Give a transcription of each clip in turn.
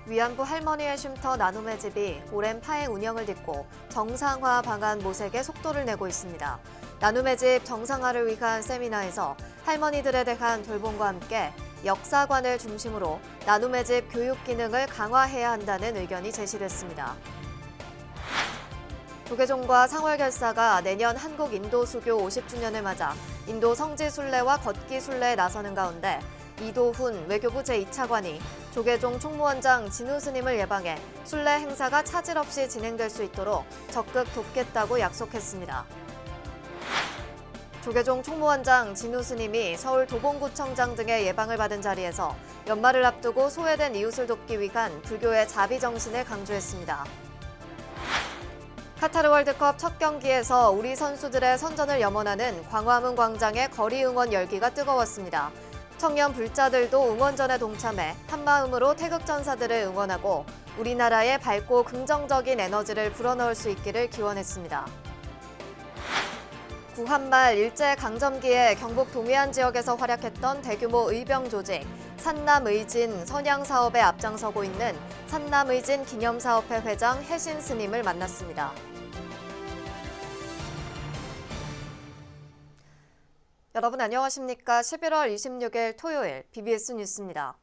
위안부 할머니의 쉼터 나눔의 집이 오랜 파행 운영을 딛고 정상화 방안 모색에 속도를 내고 있습니다. 나눔의 집 정상화를 위한 세미나에서 할머니들에 대한 돌봄과 함께 역사관을 중심으로 나눔의 집 교육 기능을 강화해야 한다는 의견이 제시됐습니다. 조계종과 상월결사가 내년 한국 인도 수교 50주년을 맞아 인도 성지 순례와 걷기 순례에 나서는 가운데 이도훈 외교부 제2차관이 조계종 총무원장 진우 스님을 예방해 순례 행사가 차질 없이 진행될 수 있도록 적극 돕겠다고 약속했습니다. 조계종 총무원장 진우 스님이 서울 도봉구청장 등의 예방을 받은 자리에서 연말을 앞두고 소외된 이웃을 돕기 위한 불교의 자비 정신을 강조했습니다. 카타르 월드컵 첫 경기에서 우리 선수들의 선전을 염원하는 광화문 광장의 거리 응원 열기가 뜨거웠습니다. 청년 불자들도 응원전에 동참해 한마음으로 태극전사들을 응원하고 우리나라의 밝고 긍정적인 에너지를 불어넣을 수 있기를 기원했습니다. 구한말 일제강점기에 경북 동해안 지역에서 활약했던 대규모 의병 조직 산남의진 선양사업에 앞장서고 있는 산남의진 기념사업회 회장 해신 스님을 만났습니다. 여러분 안녕하십니까? 11월 26일 토요일 BBS 뉴스입니다.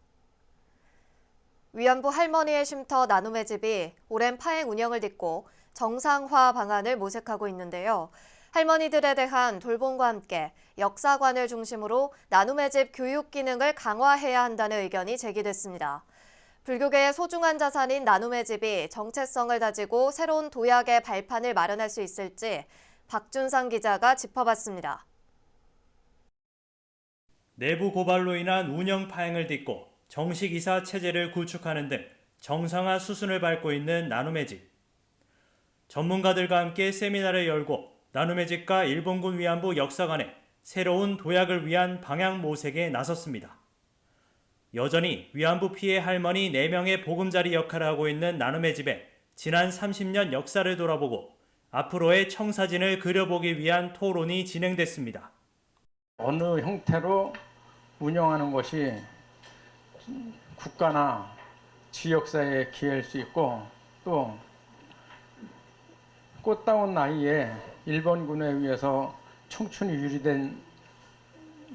위안부 할머니의 쉼터 나눔의 집이 오랜 파행 운영을 딛고 정상화 방안을 모색하고 있는데요. 할머니들에 대한 돌봄과 함께 역사관을 중심으로 나눔의 집 교육 기능을 강화해야 한다는 의견이 제기됐습니다. 불교계의 소중한 자산인 나눔의 집이 정체성을 다지고 새로운 도약의 발판을 마련할 수 있을지 박준상 기자가 짚어봤습니다. 내부 고발로 인한 운영 파행을 딛고 정식 이사 체제를 구축하는 등 정상화 수순을 밟고 있는 나눔의 집. 전문가들과 함께 세미나를 열고 나눔의 집과 일본군 위안부 역사관의 새로운 도약을 위한 방향 모색에 나섰습니다. 여전히 위안부 피해 할머니 4명의 보금자리 역할을 하고 있는 나눔의 집에 지난 30년 역사를 돌아보고 앞으로의 청사진을 그려보기 위한 토론이 진행됐습니다. 어느 형태로 운영하는 것이 국가나 지역사회에 기여할 수 있고 또 꽃다운 나이에 일본군에 의해서 청춘이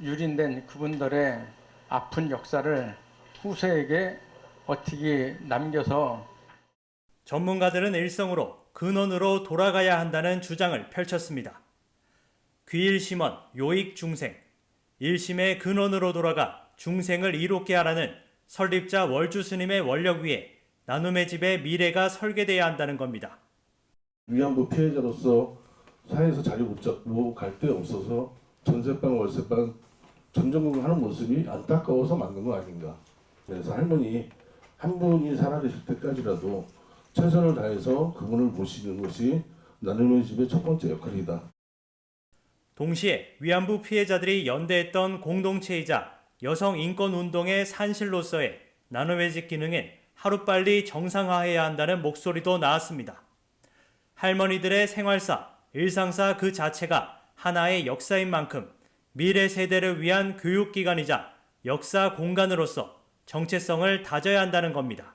유린된 그분들의 아픈 역사를 후세에게 어떻게 남겨서 전문가들은 일성으로 근원으로 돌아가야 한다는 주장을 펼쳤습니다. 귀일심원, 요익중생, 일심의 근원으로 돌아가 중생을 이롭게 하라는 설립자 월주 스님의 원력 위에 나눔의 집의 미래가 설계돼야 한다는 겁니다. 위안부 피해자로서 사회에서 자리 못 잡고 갈 데 없어서 전세방 월세방 전전긍긍하는 모습이 안타까워서 만든 거 아닌가. 그래서 할머니 한 분이 살아계실 때까지라도 최선을 다해서 그분을 모시는 것이 나눔의 집의 첫 번째 역할이다. 동시에 위안부 피해자들이 연대했던 공동체이자 여성인권운동의 산실로서의 나눔의 집 기능은 하루빨리 정상화해야 한다는 목소리도 나왔습니다. 할머니들의 생활사, 일상사 그 자체가 하나의 역사인 만큼 미래 세대를 위한 교육기관이자 역사 공간으로서 정체성을 다져야 한다는 겁니다.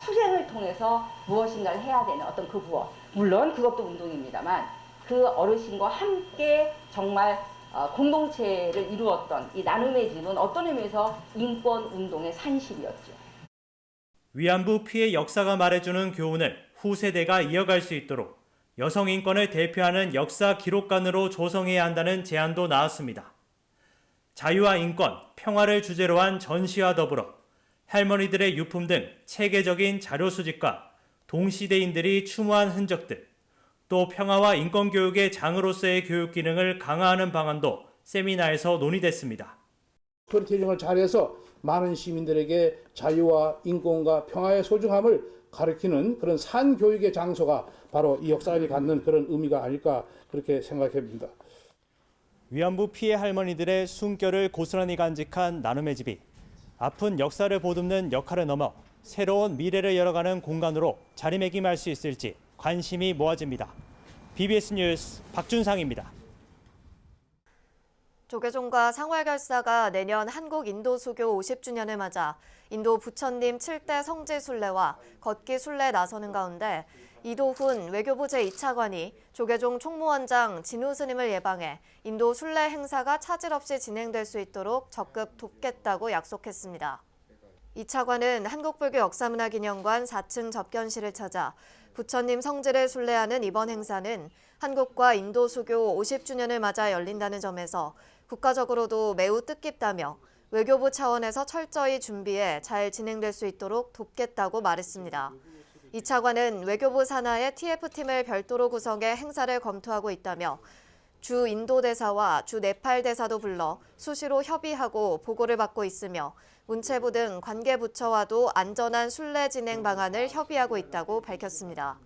투쟁을 통해서 무엇인가를 해야 되는 어떤 그 무엇, 물론 그것도 운동입니다만 그 어르신과 함께 정말 공동체를 이루었던 이 나눔의 집은 어떤 의미에서 인권운동의 산실이었죠. 위안부 피해 역사가 말해주는 교훈을 후세대가 이어갈 수 있도록 여성 인권을 대표하는 역사 기록관으로 조성해야 한다는 제안도 나왔습니다. 자유와 인권, 평화를 주제로 한 전시와 더불어 할머니들의 유품 등 체계적인 자료 수집과 동시대인들이 추모한 흔적들, 또 평화와 인권 교육의 장으로서의 교육 기능을 강화하는 방안도 세미나에서 논의됐습니다. 스토리텔링을 잘해서 많은 시민들에게 자유와 인권과 평화의 소중함을 가르치는 그런 산교육의 장소가 바로 이 역사관이 갖는 그런 의미가 아닐까 그렇게 생각해 봅니다. 위안부 피해 할머니들의 숨결을 고스란히 간직한 나눔의 집이 아픈 역사를 보듬는 역할을 넘어 새로운 미래를 열어가는 공간으로 자리매김할 수 있을지 관심이 모아집니다. BBS 뉴스 박준상입니다. 조계종과 상활결사가 내년 한국 인도 수교 50주년을 맞아 인도 부처님 7대 성지 순례와 걷기 순례에 나서는 가운데 이도훈 외교부 제2차관이 조계종 총무원장 진우 스님을 예방해 인도 순례 행사가 차질 없이 진행될 수 있도록 적극 돕겠다고 약속했습니다. 이 차관은 한국불교역사문화기념관 4층 접견실을 찾아 부처님 성지를 순례하는 이번 행사는 한국과 인도 수교 50주년을 맞아 열린다는 점에서 국가적으로도 매우 뜻깊다며 외교부 차원에서 철저히 준비해 잘 진행될 수 있도록 돕겠다고 말했습니다. 이 차관은 외교부 산하의 TF팀을 별도로 구성해 행사를 검토하고 있다며 주 인도 대사와 주 네팔 대사도 불러 수시로 협의하고 보고를 받고 있으며 문체부 등 관계 부처와도 안전한 순례 진행 방안을 협의하고 있다고 밝혔습니다.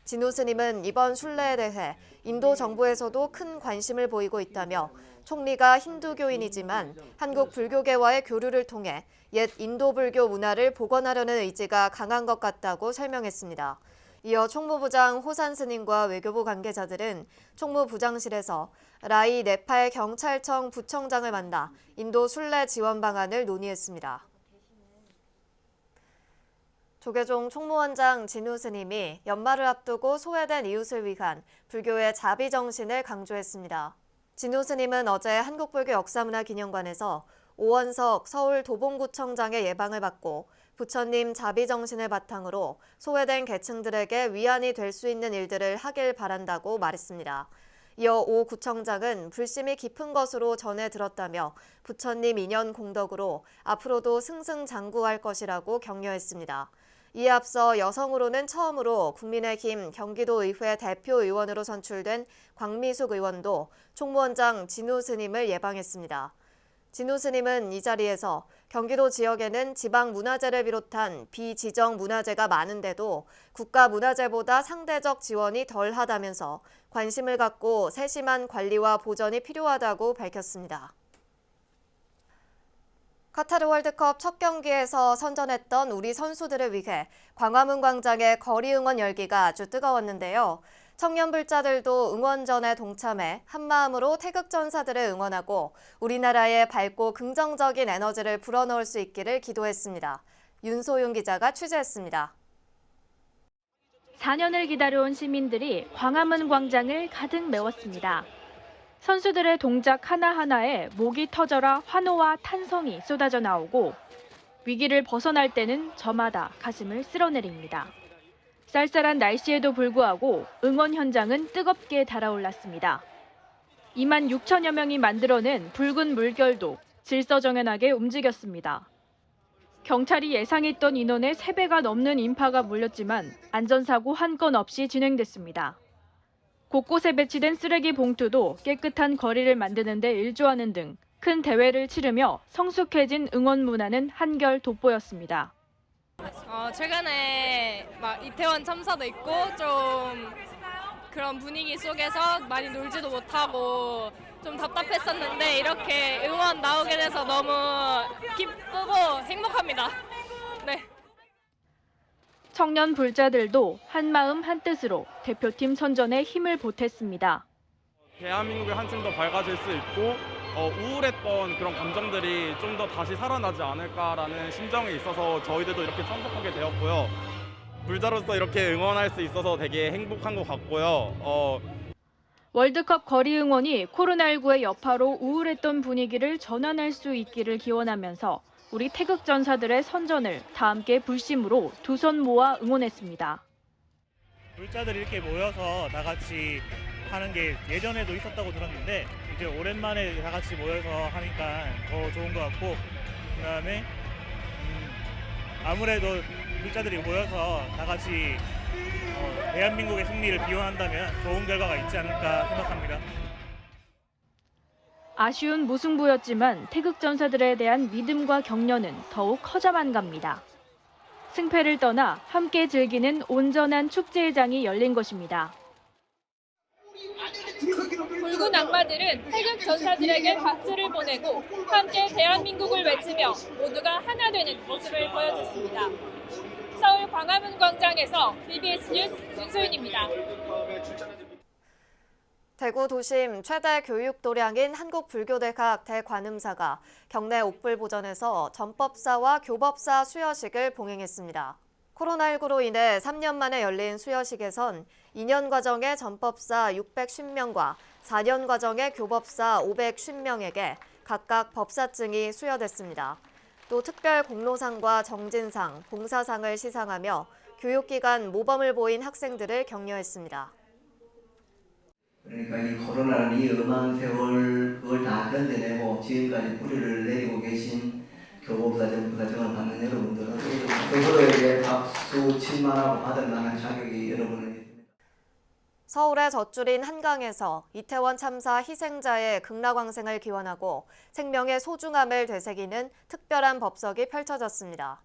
진우 스님은 이번 순례에 대해 인도 정부에서도 큰 관심을 보이고 있다며 총리가 힌두교인이지만 한국 불교계와의 교류를 통해 옛 인도 불교 문화를 복원하려는 의지가 강한 것 같다고 설명했습니다. 이어 총무부장 호산 스님과 외교부 관계자들은 총무부장실에서 라이 네팔 경찰청 부청장을 만나 인도 순례 지원 방안을 논의했습니다. 조계종 총무원장 진우 스님이 연말을 앞두고 소외된 이웃을 위한 불교의 자비 정신을 강조했습니다. 진우 스님은 어제 한국불교역사문화기념관에서 오원석 서울 도봉구청장의 예방을 받고 부처님 자비 정신을 바탕으로 소외된 계층들에게 위안이 될 수 있는 일들을 하길 바란다고 말했습니다. 이어 오 구청장은 불심이 깊은 것으로 전해 들었다며 부처님 인연 공덕으로 앞으로도 승승장구할 것이라고 격려했습니다. 이에 앞서 여성으로는 처음으로 국민의힘 경기도의회 대표의원으로 선출된 광미숙 의원도 총무원장 진우 스님을 예방했습니다. 진우 스님은 이 자리에서 경기도 지역에는 지방문화재를 비롯한 비지정 문화재가 많은데도 국가문화재보다 상대적 지원이 덜하다면서 관심을 갖고 세심한 관리와 보전이 필요하다고 밝혔습니다. 카타르 월드컵 첫 경기에서 선전했던 우리 선수들을 위해 광화문 광장의 거리 응원 열기가 아주 뜨거웠는데요. 청년 불자들도 응원전에 동참해 한마음으로 태극전사들을 응원하고 우리나라의 밝고 긍정적인 에너지를 불어넣을 수 있기를 기도했습니다. 윤소윤 기자가 취재했습니다. 4년을 기다려온 시민들이 광화문 광장을 가득 메웠습니다. 선수들의 동작 하나하나에 목이 터져라 환호와 탄성이 쏟아져 나오고 위기를 벗어날 때는 저마다 가슴을 쓸어내립니다. 쌀쌀한 날씨에도 불구하고 응원 현장은 뜨겁게 달아올랐습니다. 2만 6천여 명이 만들어낸 붉은 물결도 질서정연하게 움직였습니다. 경찰이 예상했던 인원의 3배가 넘는 인파가 몰렸지만 안전사고 한 건 없이 진행됐습니다. 곳곳에 배치된 쓰레기 봉투도 깨끗한 거리를 만드는 데 일조하는 등 큰 대회를 치르며 성숙해진 응원 문화는 한결 돋보였습니다. 최근에 막 이태원 참사도 있고 좀 그런 분위기 속에서 많이 놀지도 못하고 좀 답답했었는데 이렇게 응원 나오게 돼서 너무 기쁘고 행복합니다. 네. 청년 불자들도 한마음 한뜻으로 대표팀 선전에 힘을 보탰습니다. 대한민국이 한층 더 밝아질 수 있고 우울했던 그런 감정들이 좀 더 다시 살아나지 않을까라는 심정이 있어서 저희들도 이렇게 참석하게 되었고요. 불자로서 이렇게 응원할 수 있어서 되게 행복한 것 같고요. 월드컵 거리 응원이 코로나19의 여파로 우울했던 분위기를 전환할 수 있기를 기원하면서 우리 태극전사들의 선전을 다 함께 불심으로 두 손 모아 응원했습니다. 불자들이 이렇게 모여서 다 같이 하는 게 예전에도 있었다고 들었는데 이제 오랜만에 다 같이 모여서 하니까 더 좋은 것 같고 그다음에 아무래도 불자들이 모여서 다 같이 대한민국의 승리를 기원한다면 좋은 결과가 있지 않을까 생각합니다. 아쉬운 무승부였지만 태극전사들에 대한 믿음과 격려는 더욱 커져만 갑니다. 승패를 떠나 함께 즐기는 온전한 축제의 장이 열린 것입니다. 붉은 악마들은 태극 전사들에게 박수를 보내고 함께 대한민국을 외치며 모두가 하나 되는 모습을 보여줬습니다. 서울 광화문 광장에서 BBS 뉴스 윤소윤입니다. 대구 도심 최대 교육 도량인 한국불교대학 대관음사가 경내 옥불보전에서 전법사와 교법사 수여식을 봉행했습니다. 코로나19로 인해 3년 만에 열린 수여식에선 2년 과정의 전법사 650명과 4년 과정의 교법사 550명에게 각각 법사증이 수여됐습니다. 또 특별 공로상과 정진상, 봉사상을 시상하며 교육기관 모범을 보인 학생들을 격려했습니다. 그러니까 이 코로나는 이 엄한 세월을 다 견뎌내고 지금까지 뿌리를 내리고 계신 교법사정, 부사정을 받는 여러분들은 스스로에게 박수 칠만하고 받을 만한 자격이 여러분에게 있습니다. 서울의 젖줄인 한강에서 이태원 참사 희생자의 극락왕생을 기원하고 생명의 소중함을 되새기는 특별한 법석이 펼쳐졌습니다.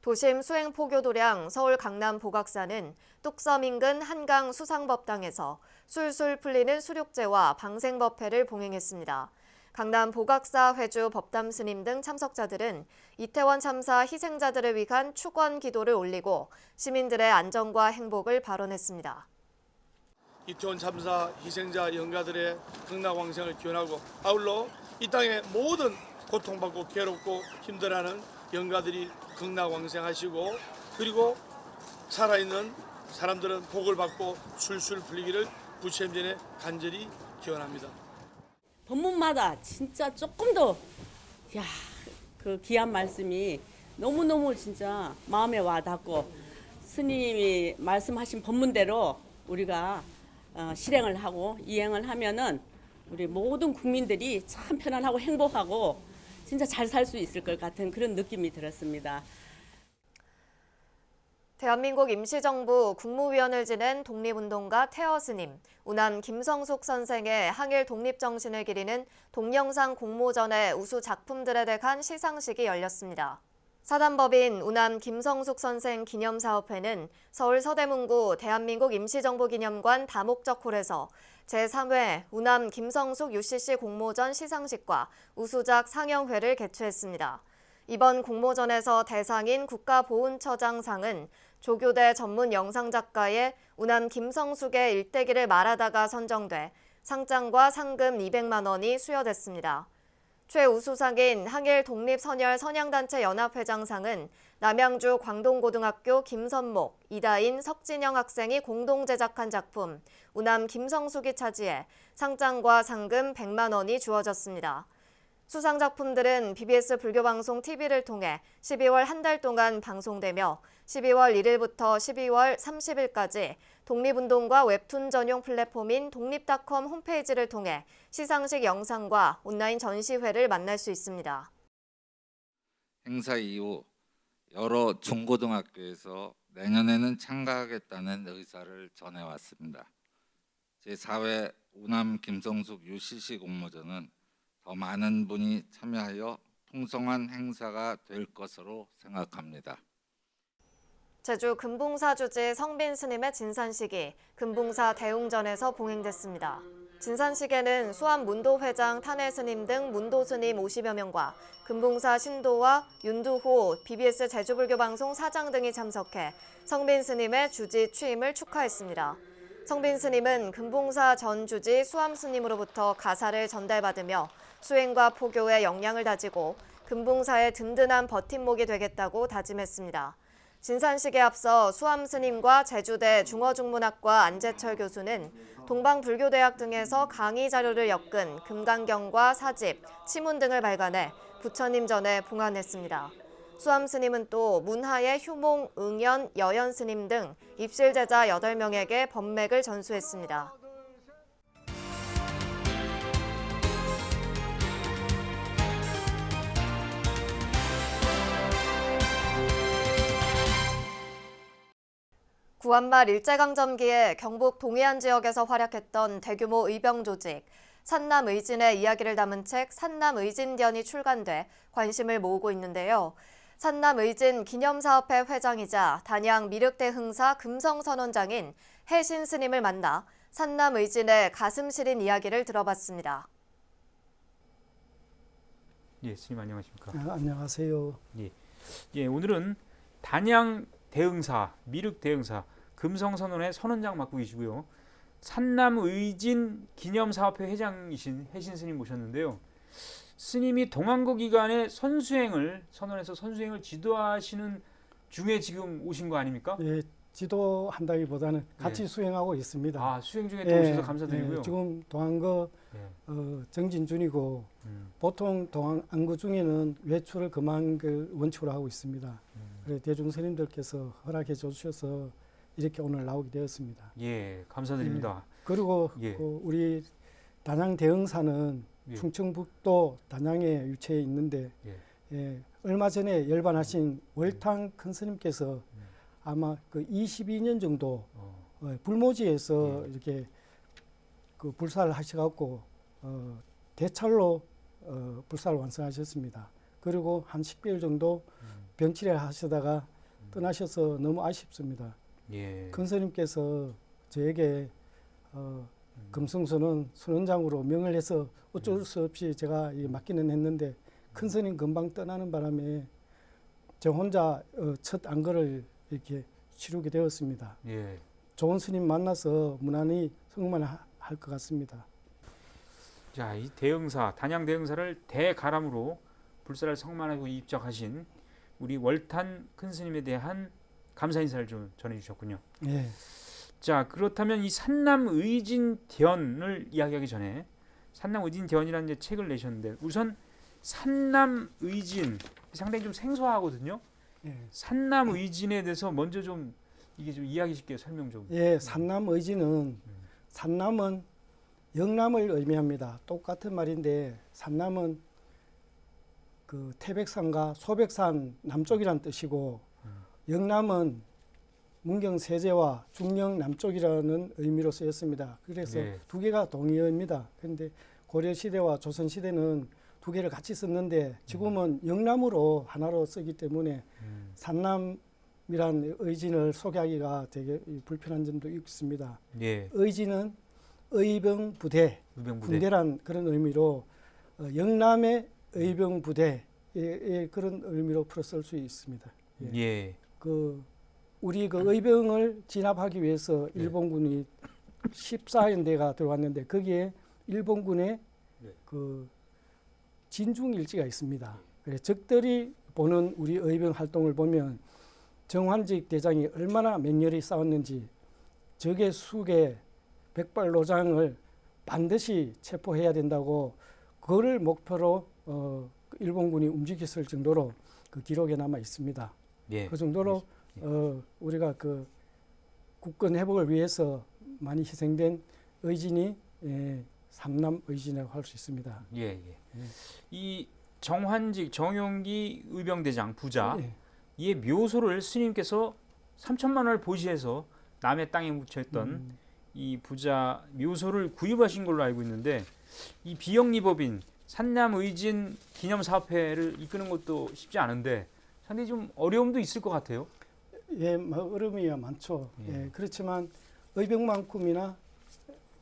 도심 수행포교도량 서울 강남 보각사는 뚝섬 인근 한강 수상법당에서 술술 풀리는 수륙제와 방생법회를 봉행했습니다. 강남 보각사 회주 법담 스님 등 참석자들은 이태원 참사 희생자들을 위한 축원 기도를 올리고 시민들의 안전과 행복을 발언했습니다. 이태원 참사 희생자 영가들의 극락왕생을 기원하고 아울러 이 땅의 모든 고통받고 괴롭고 힘들어하는 영가들이 극락왕생하시고 그리고 살아있는 사람들은 복을 받고 술술 풀리기를 부처님전에 간절히 기원합니다. 법문마다 진짜 조금 더 그 귀한 말씀이 너무너무 진짜 마음에 와닿고 스님이 말씀하신 법문대로 우리가 실행을 하고 이행을 하면은 우리 모든 국민들이 참 편안하고 행복하고 진짜 잘 살 수 있을 것 같은 그런 느낌이 들었습니다. 대한민국 임시정부 국무위원을 지낸 독립운동가 태어 스님, 우남 김성숙 선생의 항일 독립정신을 기리는 동영상 공모전의 우수 작품들에 대한 시상식이 열렸습니다. 사단법인 우남 김성숙 선생 기념사업회는 서울 서대문구 대한민국 임시정부기념관 다목적홀에서 제3회 우남 김성숙 UCC 공모전 시상식과 우수작 상영회를 개최했습니다. 이번 공모전에서 대상인 국가보훈처장상은 조교대 전문 영상작가의 우남 김성숙의 일대기를 말하다가 선정돼 상장과 상금 200만 원이 수여됐습니다. 최우수상인 항일 독립선열 선양단체 연합회장상은 남양주 광동고등학교 김선목, 이다인, 석진영 학생이 공동 제작한 작품 우남 김성숙이 차지해 상장과 상금 100만 원이 주어졌습니다. 수상 작품들은 BBS 불교방송 TV를 통해 12월 한 달 동안 방송되며 12월 1일부터 12월 30일까지 독립운동가 웹툰 전용 플랫폼인 독립닷컴 홈페이지를 통해 시상식 영상과 온라인 전시회를 만날 수 있습니다. 행사 이후 여러 중고등학교에서 내년에는 참가하겠다는 의사를 전해왔습니다. 제4회 우남 김성숙 UCC 공모전은 더 많은 분이 참여하여 풍성한 행사가 될 것으로 생각합니다. 제주 금붕사 주지 성빈 스님의 진산식이 금붕사 대웅전에서 봉행됐습니다. 진산식에는 수암 문도회장 탄해 스님 등 문도 스님 50여 명과 금붕사 신도와 윤두호 BBS 제주불교방송 사장 등이 참석해 성빈 스님의 주지 취임을 축하했습니다. 성빈 스님은 금붕사 전 주지 수암 스님으로부터 가사를 전달받으며 수행과 포교에 역량을 다지고 금붕사의 든든한 버팀목이 되겠다고 다짐했습니다. 진산식에 앞서 수암 스님과 제주대 중어중문학과 안재철 교수는 동방불교대학 등에서 강의 자료를 엮은 금강경과 사집, 치문 등을 발간해 부처님 전에 봉안했습니다. 수암 스님은 또 문하의 휴몽, 응연, 여연 스님 등 입실 제자 8명에게 법맥을 전수했습니다. 구한말 일제강점기에 경북 동해안 지역에서 활약했던 대규모 의병 조직 산남의진의 이야기를 담은 책 산남의진견이 출간돼 관심을 모으고 있는데요. 산남의진 기념사업회 회장이자 단양 미륵대흥사 금성선원장인 해신 스님을 만나 산남의진의 가슴 시린 이야기를 들어봤습니다. 예, 스님 안녕하십니까? 안녕하세요. 예, 오늘은 단양 대흥사, 미륵 대흥사, 금성선원의 선원장 맡고 계시고요. 산남의진 기념사업회 회장이신 해신 스님 모셨는데요. 스님이 동안거 기간에 선수행을 선언해서 선수행을 지도하시는 중에 지금 오신 거 아닙니까? 예, 지도한다기보다는 같이 수행하고 있습니다. 아, 수행 중에 또 오셔서 감사드리고요. 예, 지금 동안거 정진 중이고 보통 동안거 중에는 외출을 금한 걸 원칙으로 하고 있습니다. 그래서 대중 스님들께서 허락해 주셔서 이렇게 오늘 나오게 되었습니다. 예, 감사드립니다. 그리고 예. 그 우리 단양 대흥사는 예. 충청북도 단양에 위치해 있는데 예, 얼마 전에 열반하신 월탕 큰 스님께서 아마 그 22년 정도 불모지에서 이렇게 그 불사를 하셔갖고 대찰로 불사를 완성하셨습니다. 그리고 한 10개월 정도 병치레를 하시다가 떠나셔서 너무 아쉽습니다. 예. 큰 스님께서 저에게 금성소는 선원장으로 명을 해서 어쩔 수 없이 제가 맡기는 했는데 큰 스님 금방 떠나는 바람에 저 혼자 첫 안거를 이렇게 치르게 되었습니다. 예. 좋은 스님 만나서 무난히 성만 할 것 같습니다. 자, 이 대흥사, 단양 대흥사를 대가람으로 불사를 성만하고 입적하신 우리 월탄 큰 스님에 대한 감사 인사를 좀 전해주셨군요. 예. 자, 그렇다면 이 산남의진대원을 이야기하기 전에 산남의진대원이라는 이제 책을 내셨는데 우선 산남의진 상당히 좀 생소하거든요. 예. 산남의진에 대해서 먼저 좀 이게 좀 이야기 쉽게 설명 좀. 예, 산남의진은 산남은 영남을 의미합니다. 똑같은 말인데 산남은 그 태백산과 소백산 남쪽이란 뜻이고 영남은 문경 세제와 중령 남쪽이라는 의미로 쓰였습니다. 그래서 예. 두 개가 동의어입니다. 그런데 고려 시대와 조선 시대는 두 개를 같이 썼는데 지금은 영남으로 하나로 쓰기 때문에 산남이란 의진을 소개하기가 되게 불편한 점도 있습니다. 예. 의진은 의병부대, 군대란 그런 의미로 영남의 의병부대의 그런 의미로 풀어 쓸 수 있습니다. 예. 예. 그 우리 그 의병을 진압하기 위해서 일본군이 14연대가 들어왔는데 거기에 일본군의 그 진중 일지가 있습니다. 그래서 적들이 보는 우리 의병 활동을 보면 정환직 대장이 얼마나 맹렬히 싸웠는지 적의 수계 백발노장을 반드시 체포해야 된다고 그를 목표로 일본군이 움직였을 정도로 그 기록에 남아 있습니다. 예. 그 정도로 우리가 그 국권 회복을 위해서 많이 희생된 의진이 삼남 의진이라고 할 수 있습니다. 예, 예. 이 정환직 정용기 의병대장 부자 이의 묘소를 스님께서 3천만 원을 보시해서 남의 땅에 묻혀있던 이 부자 묘소를 구입하신 걸로 알고 있는데 이 비영리법인 산남의진 기념사업회를 이끄는 것도 쉽지 않은데 상당히 좀 어려움도 있을 것 같아요. 예, 어려움이 많죠. 예, 그렇지만 의병만큼이나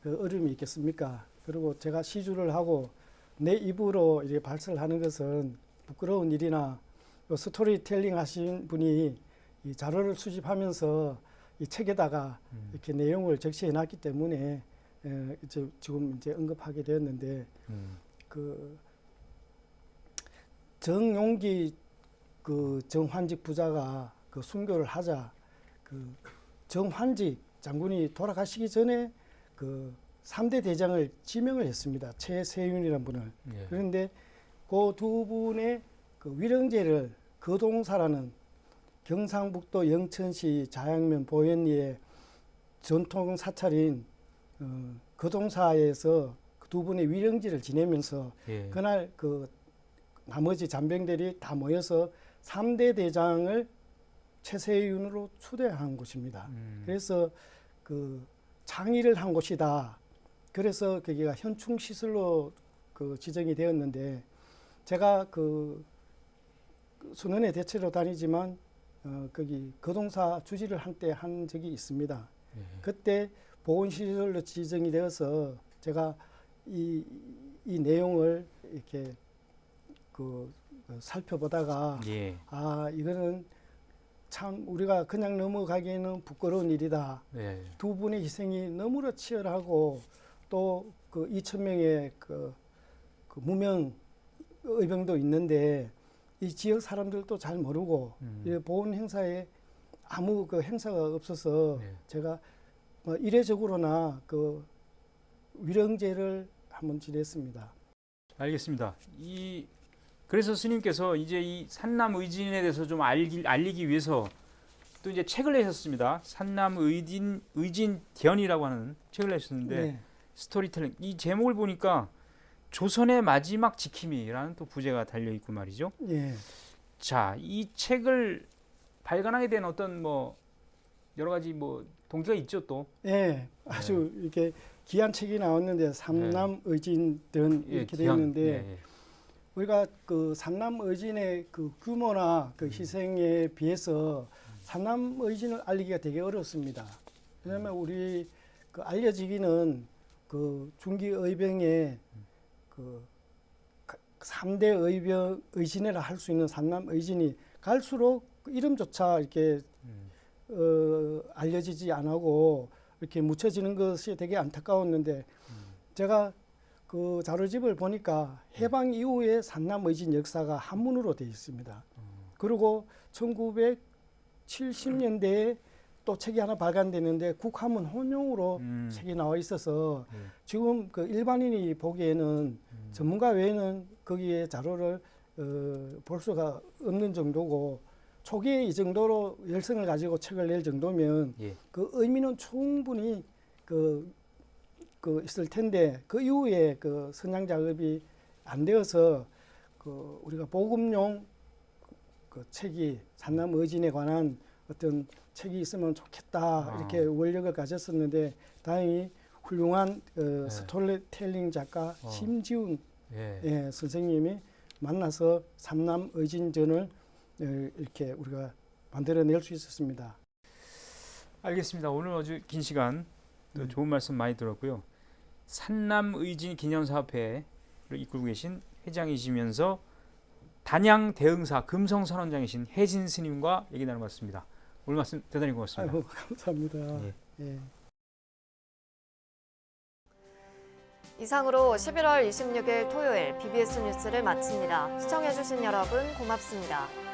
그 어려움이 있겠습니까? 그리고 제가 시주를 하고 내 입으로 이렇게 발설을 하는 것은 부끄러운 일이나 스토리텔링 하신 분이 이 자료를 수집하면서 이 책에다가 이렇게 내용을 적시해 놨기 때문에 이제 지금 이제 언급하게 되었는데 그 정용기 그 정환직 부자가 그 순교를 하자 그 정환직 장군이 돌아가시기 전에 그 3대 대장을 지명을 했습니다. 최세윤이라는 분을. 예. 그런데 그 두 분의 그 위령제를 거동사라는 경상북도 영천시 자양면 보현리의 전통 사찰인 거동사에서 그 두 분의 위령제를 지내면서 예. 그날 그 나머지 잔병들이 다 모여서 3대 대장을 최세윤으로 추대한 곳입니다. 그래서 그 창의를 한 곳이다. 그래서 거기가 현충시설로 그 지정이 되었는데 제가 그 수련회 대체로 다니지만 거기 거동사 주지를 한때 한 적이 있습니다. 그때 보건시설로 지정이 되어서 제가 이 내용을 이렇게 살펴보다가 예. 아 이거는 참 우리가 그냥 넘어가기에는 부끄러운 일이다. 네. 두 분의 희생이 너무나 치열하고 또 그 2,000명의 그 무명 의병도 있는데 이 지역 사람들도 잘 모르고 이 보훈 행사에 아무 그 행사가 없어서 네. 제가 뭐 이례적으로나 그 위령제를 한번 지냈습니다. 알겠습니다. 그래서 스님께서 이제 이 산남 의진에 대해서 좀 알리기 위해서 또 이제 책을 내셨습니다. 산남 의진 대연이라고 하는 책을 내셨는데 네. 스토리텔링 이 제목을 보니까 조선의 마지막 지킴이라는 또 부제가 달려 있고 말이죠. 예. 자, 이 책을 발간하게 된 어떤 뭐 여러 가지 뭐 동기가 있죠 또. 예. 아주 이렇게 귀한 책이 나왔는데 삼남 의진든 이렇게 되어 있는데 우리가 그 삼남 의진의 그 규모나 그 희생에 비해서 삼남 의진을 알리기가 되게 어렵습니다. 왜냐하면 우리 그 알려지기는 그 중기 의병의 그 3대 의병 의진이라 할 수 있는 삼남 의진이 갈수록 그 이름조차 이렇게 알려지지 않고 이렇게 묻혀지는 것이 되게 안타까웠는데 제가 그 자료집을 보니까 해방 이후에 산남 의진 역사가 한문으로 되어 있습니다. 그리고 1970년대에 또 책이 하나 발간되는데 국한문 혼용으로 책이 나와 있어서 지금 그 일반인이 보기에는 전문가 외에는 거기에 자료를 볼 수가 없는 정도고 초기에 이 정도로 열성을 가지고 책을 낼 정도면 그 의미는 충분히 그 있을 텐데 그 이후에 그 선양 작업이 안 되어서 그 우리가 보급용 그 책이 산남 의진에 관한 어떤 책이 있으면 좋겠다 이렇게 원력을 가졌었는데 다행히 훌륭한 스토리텔링 작가 심지훈 선생님이 만나서 삼남 의진전을 이렇게 우리가 만들어낼 수 있었습니다. 알겠습니다. 오늘 아주 긴 시간 또 좋은 말씀 많이 들었고요. 산남 의진 기념사업회를 이끌고 계신 회장이시면서 단양 대흥사 금성선원장이신 혜진 스님과 얘기 나눠봤습니다. 오늘 말씀 대단히 고맙습니다. 아이고, 감사합니다. 예. 이상으로 11월 26일 토요일 BBS 뉴스를 마칩니다. 시청해주신 여러분 고맙습니다.